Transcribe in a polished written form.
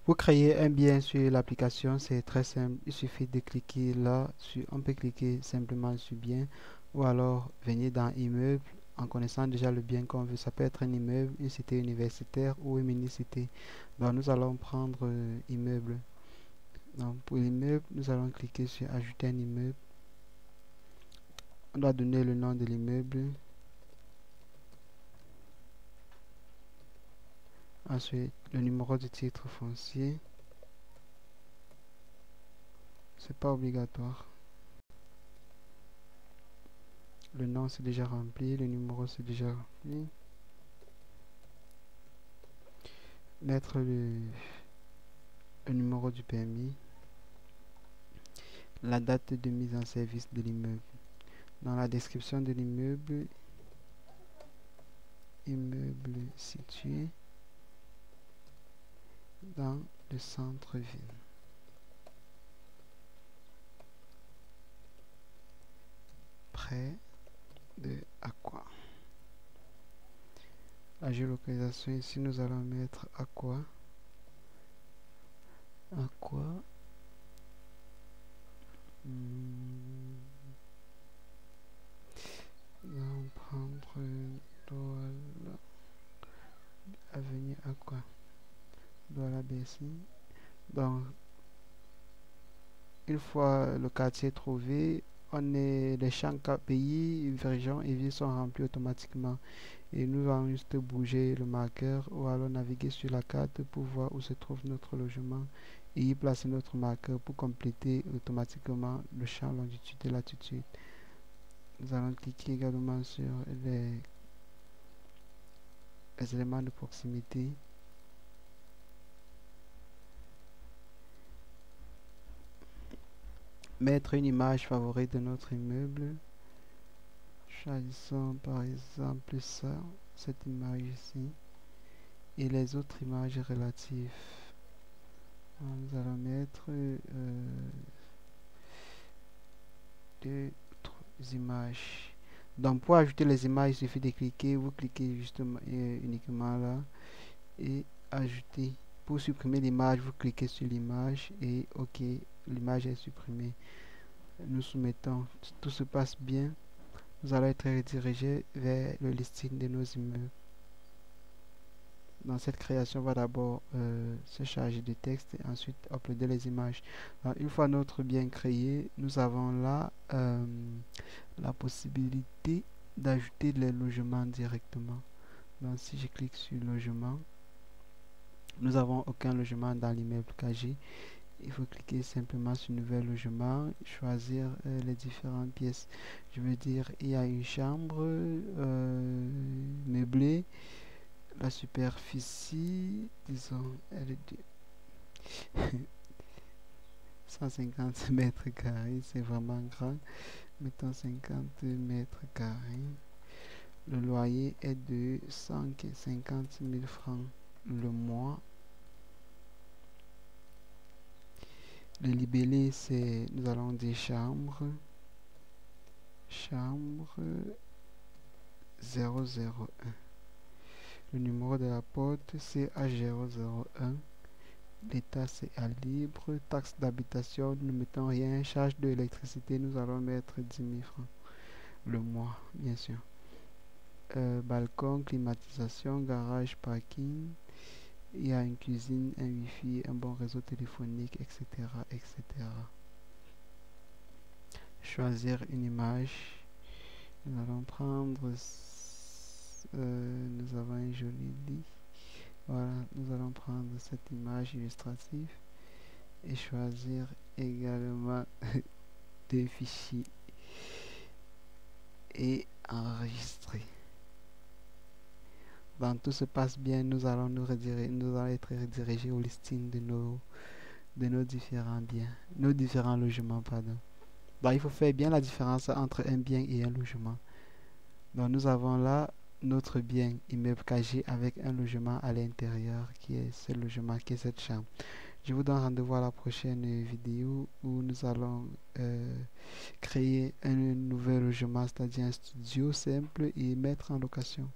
Pour créer un bien sur l'application, c'est très simple. Il suffit de cliquer là. On peut cliquer simplement sur bien ou alors venir dans immeuble en connaissant déjà le bien qu'on veut. Ça peut être un immeuble, une cité universitaire ou une mini-cité. Donc nous allons prendre immeuble. Donc pour l'immeuble, nous allons cliquer sur ajouter un immeuble. On doit donner le nom de l'immeuble. Ensuite, le numéro de titre foncier. C'est pas obligatoire. Le nom c'est déjà rempli, le numéro c'est déjà rempli. Mettre le numéro du permis, la date de mise en service de l'immeuble. Dans la description de l'immeuble, immeuble situé dans le centre-ville. Près de Aqua. La géolocalisation ici, nous allons mettre Aqua. Aqua. Nous allons prendre Douala, avenue Aqua. Douala BSI. Donc, une fois le quartier trouvé, les champs pays, régions et villes sont remplis automatiquement. Et nous allons juste bouger le marqueur ou alors naviguer sur la carte pour voir où se trouve notre logement et y placer notre marqueur pour compléter automatiquement le champ longitude et latitude. Nous allons cliquer également sur les éléments de proximité. Mettre une image favorite de notre immeuble. Choisissons par exemple cette image ici et les autres images relatives. Nous allons mettre deux images. Donc pour ajouter les images, il suffit de cliquer, vous cliquez justement uniquement là et ajouter. Pour supprimer l'image, vous cliquez sur l'image et ok, l'image est supprimée. Nous soumettons, tout se passe bien. Nous allons être redirigés vers le listing de nos immeubles. Dans cette création, on va d'abord se charger du texte et ensuite uploader les images. Donc, une fois notre bien créé, nous avons là la possibilité d'ajouter les logements directement. Donc si je clique sur logement, nous n'avons aucun logement dans l'immeuble KG. Il faut cliquer simplement sur nouvel logement, choisir les différentes pièces. Je veux dire, il y a une chambre meublée. La superficie, disons, elle est de 150 mètres carrés, c'est vraiment grand. Mettons 50 mètres carrés. Le loyer est de 150 000 francs le mois. Le libellé, c'est, nous allons dire chambre. Chambre 001. Le numéro de la porte, c'est H001. L'état, c'est à libre. Taxe d'habitation, nous ne mettons rien. Charge de l'électricité, nous allons mettre 10 000 francs le mois, bien sûr. Balcon, climatisation, garage, parking. Il y a une cuisine, un wifi, un bon réseau téléphonique, etc. etc. Choisir une image. Nous allons prendre... nous avons un joli lit. Voilà, nous allons prendre cette image illustrative et choisir également deux fichiers et enregistrer. Donc tout se passe bien, nous allons être redirigés au listing de nos différents biens, nos différents logements, pardon. Donc il faut faire bien la différence entre un bien et un logement. Donc nous avons là notre bien immeuble KG avec un logement à l'intérieur qui est ce logement, qui est cette chambre. Je vous donne rendez-vous à la prochaine vidéo où nous allons créer un nouvel logement, c'est-à-dire un studio simple et mettre en location.